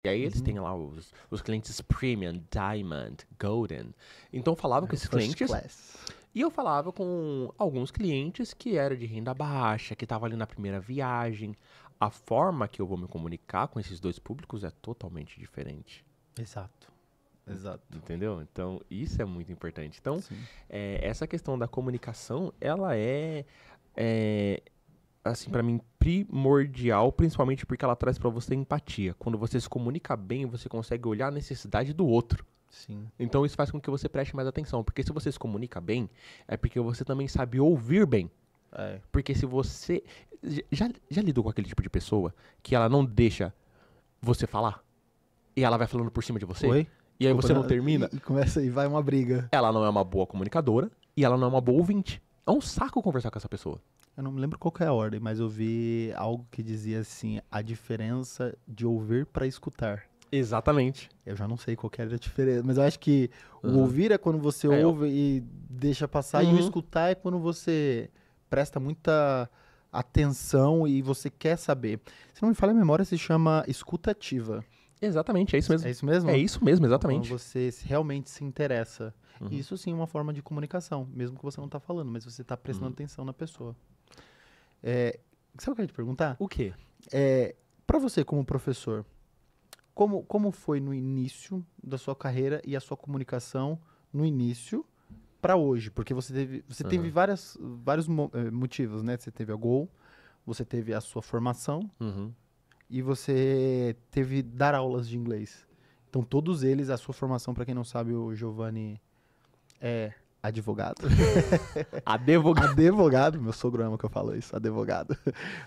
E aí eles têm lá os clientes Premium, Diamond, Golden. Então eu falava com esses First clientes class. e eu falava com alguns clientes que eram de renda baixa, que estavam ali na primeira viagem. A forma que eu vou me comunicar com esses dois públicos é totalmente diferente. Exato. Exato. Entendeu? Então, isso é muito importante. Então, Sim. essa questão da comunicação, ela é, assim, pra mim, primordial, principalmente porque ela traz pra você empatia. Quando você se comunica bem, você consegue olhar a necessidade do outro. Sim. Então, isso faz com que você preste mais atenção. Porque se você se comunica bem, é porque você também sabe ouvir bem. É. Porque se você... Já lidou com aquele tipo de pessoa que ela não deixa você falar? E ela vai falando por cima de você? Oi? E aí Desculpa, você não termina? E começa e vai uma briga. Ela não é uma boa comunicadora e ela não é uma boa ouvinte. É um saco conversar com essa pessoa. Eu não me lembro qual que é a ordem, mas eu vi algo que dizia assim, a diferença de ouvir para escutar. Exatamente. Eu já não sei qual que era a diferença, mas eu acho que o Uhum. ouvir é quando você É, ouve e deixa passar, e o Uhum. escutar é quando você presta muita atenção e você quer saber. Se não me falha a memória, se chama escutativa. Exatamente, é isso mesmo. É isso mesmo? É isso mesmo, Quando exatamente. você realmente se interessa. Uhum. Isso sim é uma forma de comunicação, mesmo que você não está falando, mas você está prestando Uhum. atenção na pessoa. Sabe o que eu ia te perguntar? O quê? Para você como professor, como foi no início da sua carreira e a sua comunicação no início para hoje? Porque você teve Uhum. vários motivos, né? Você teve a Gol, você teve a sua formação Uhum. e você teve dar aulas de inglês. Então, todos eles, a sua formação, para quem não sabe, o Giovanni é advogado. Advogado. Advogado, meu sogro ama que eu falo isso, advogado.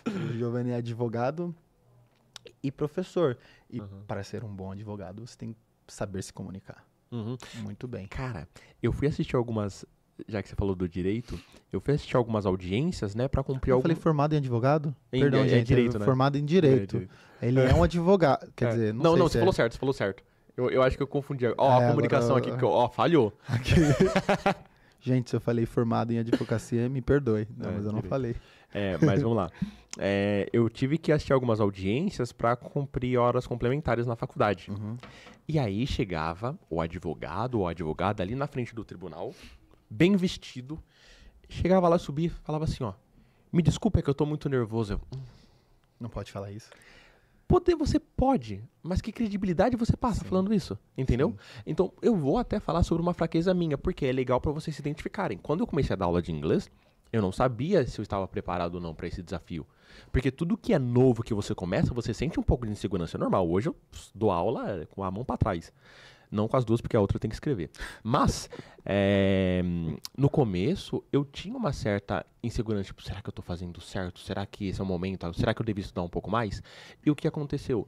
O Giovanni é advogado e professor. E Uhum. para ser um bom advogado, você tem que saber se comunicar. Uhum. Muito bem. Cara, eu fui assistir algumas... Já que você falou do direito, eu fui assistir algumas audiências, né, pra cumprir Eu algum... falei formado em advogado? Em- Perdão, é gente. direito, né? Formado em direito. Ele é um advogado. Quer dizer, não sei Não, se você falou certo, você falou certo. Eu acho que eu confundi. Ó, a É, comunicação agora- aqui, que falhou. Aqui. Gente, se eu falei formado em advocacia, me perdoe. Não, mas eu não direito. falei. Mas vamos lá. Eu tive que assistir algumas audiências pra cumprir horas complementares na faculdade. Uhum. E aí chegava o advogado ou a advogada ali na frente do tribunal, bem vestido, chegava lá, subia e falava assim, ó, me desculpa, é que eu tô muito nervoso. Não pode falar isso. Poder você pode, mas que credibilidade você passa Sim. falando isso, entendeu? Sim. Então, eu vou até falar sobre uma fraqueza minha, porque é legal pra vocês se identificarem. Quando eu comecei a dar aula de inglês, eu não sabia se eu estava preparado ou não pra esse desafio. Porque tudo que é novo que você começa, você sente um pouco de insegurança, é normal. Hoje eu dou aula com a mão pra trás. Não com as duas, porque a outra tem que escrever. Mas, no começo, eu tinha uma certa insegurança. Tipo, será que eu tô fazendo certo? Será que esse é o momento? Será que eu devia estudar um pouco mais? E o que aconteceu?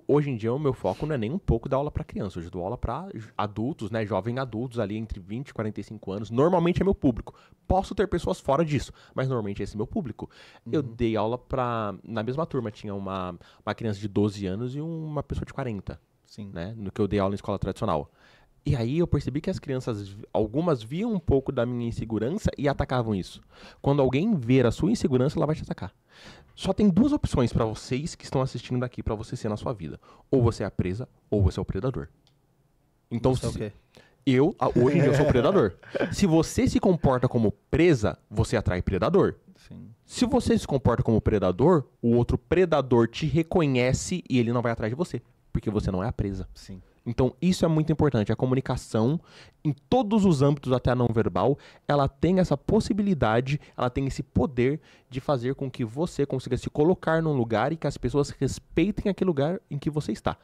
Hoje em dia, o meu foco não é nem um pouco dar aula pra criança. Hoje eu dou aula pra adultos, né? Jovens adultos ali entre 20 e 45 anos. Normalmente é meu público. Posso ter pessoas fora disso, mas normalmente é esse meu público. Eu dei aula pra... Na mesma turma tinha uma criança de 12 anos e uma pessoa de 40. Sim. Né, no que eu dei aula em escola tradicional. E aí eu percebi que as crianças, algumas viam um pouco da minha insegurança e atacavam isso. Quando alguém ver a sua insegurança, ela vai te atacar. Só tem duas opções pra vocês que estão assistindo daqui pra você ser na sua vida. Ou você é a presa, ou você é o predador. Então, Você é o quê? hoje em dia eu sou o predador. Se você se comporta como presa, você atrai predador. Sim. Se você se comporta como predador, o outro predador te reconhece e ele não vai atrás de você, porque você não é a presa. Sim. Então, isso é muito importante. A comunicação, em todos os âmbitos, até a não verbal, ela tem essa possibilidade, ela tem esse poder de fazer com que você consiga se colocar num lugar e que as pessoas respeitem aquele lugar em que você está.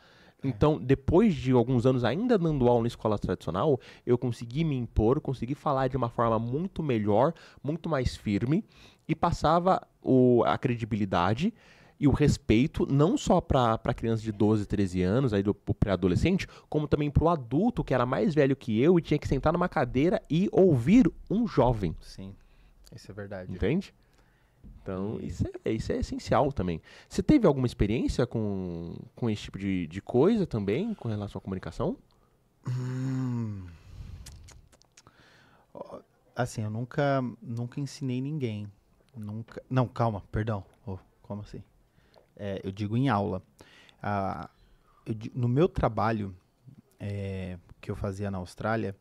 Então, depois de alguns anos ainda dando aula na escola tradicional, eu consegui me impor, consegui falar de uma forma muito melhor, muito mais firme, e passava a credibilidade e o respeito, não só para crianças de 12, 13 anos, aí do pré-adolescente, como também para o adulto que era mais velho que eu e tinha que sentar numa cadeira e ouvir um jovem. Sim. Isso é verdade. Entende? Então, E- isso é essencial também. Você teve alguma experiência com esse tipo de coisa também, com relação à comunicação? Assim, eu nunca ensinei ninguém. Nunca. Não, calma, perdão. Como assim? Eu digo em aula. Ah, No meu trabalho, que eu fazia na Austrália,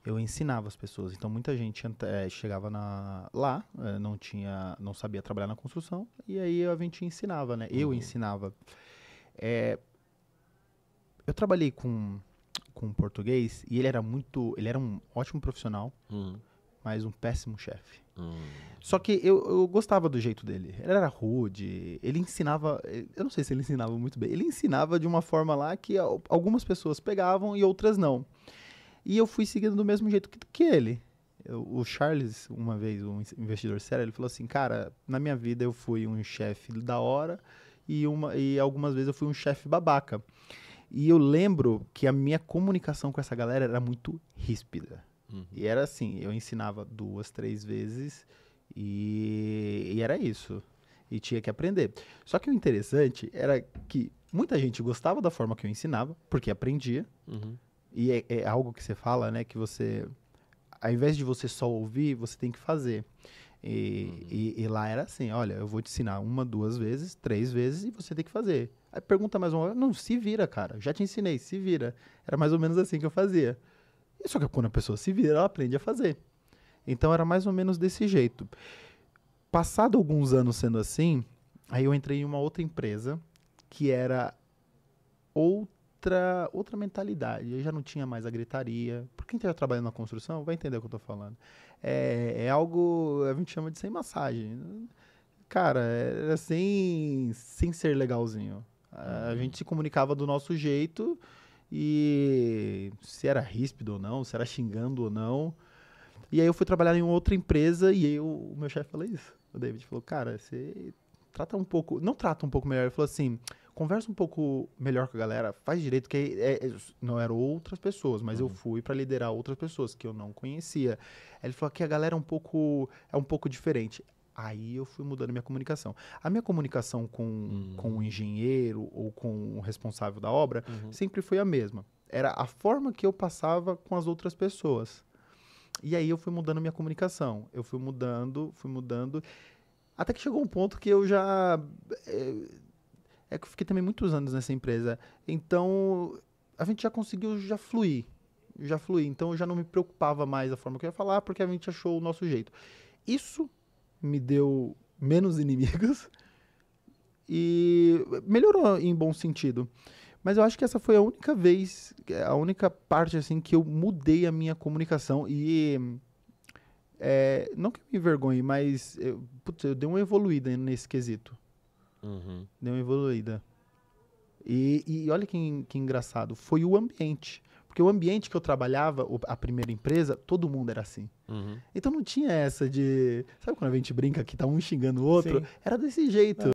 eu ensinava as pessoas. Então, muita gente chegava lá, não sabia trabalhar na construção, e aí a gente ensinava, né? Eu ensinava. Eu trabalhei com um português e ele era um ótimo profissional, mas um péssimo chefe. Só que eu gostava do jeito dele. Ele era rude, ele ensinava, eu não sei se ele ensinava muito bem, ele ensinava de uma forma lá que algumas pessoas pegavam e outras não. E eu fui seguindo do mesmo jeito que ele. O Charles, uma vez, um investidor sério, ele falou assim, cara, na minha vida eu fui um chefe da hora e algumas vezes eu fui um chefe babaca. E eu lembro que a minha comunicação com essa galera era muito ríspida. E era assim, eu ensinava 2, 3 vezes e era isso. E tinha que aprender. Só que o interessante era que muita gente gostava da forma que eu ensinava, porque aprendia. E é algo que você fala, né? Que você, ao invés de você só ouvir, você tem que fazer. E lá era assim, olha, eu vou te ensinar 1, 2 vezes, 3 vezes e você tem que fazer. Aí pergunta mais uma vez, não, se vira, cara, já te ensinei, se vira. Era mais ou menos assim que eu fazia. Só que quando a pessoa se vira, ela aprende a fazer. Então era mais ou menos desse jeito. Passado alguns anos sendo assim, aí eu entrei em uma outra empresa que era outra mentalidade. Eu já não tinha mais a gritaria. Por quem está trabalhando na construção vai entender o que eu estou falando. É algo, a gente chama de sem massagem. Cara, era sem ser legalzinho. A gente se comunicava do nosso jeito e se era ríspido ou não, se era xingando ou não. E aí eu fui trabalhar em outra empresa e o meu chefe falou isso. O David falou, cara, você não trata um pouco melhor. Ele falou assim, conversa um pouco melhor com a galera, faz direito, que não eram outras pessoas, mas eu fui para liderar outras pessoas que eu não conhecia. Ele falou que a galera é um pouco diferente. Aí eu fui mudando minha comunicação. A minha comunicação com o engenheiro ou com o responsável da obra sempre foi a mesma. Era a forma que eu passava com as outras pessoas. E aí eu fui mudando minha comunicação. Eu fui mudando, até que chegou um ponto que eu já... que eu fiquei também muitos anos nessa empresa. Então, a gente já conseguiu fluir. Então, eu já não me preocupava mais da forma que eu ia falar, porque a gente achou o nosso jeito. Isso me deu menos inimigos e melhorou em bom sentido. Mas eu acho que essa foi a única vez, a única parte assim que eu mudei a minha comunicação e não que eu me envergonhe, mas eu dei uma evoluída nesse quesito. Deu uma evoluída. E olha que engraçado, foi o ambiente. Porque o ambiente que eu trabalhava, a primeira empresa, todo mundo era assim. Então não tinha essa de... Sabe quando a gente brinca que tá um xingando o outro? Sim. Era desse jeito.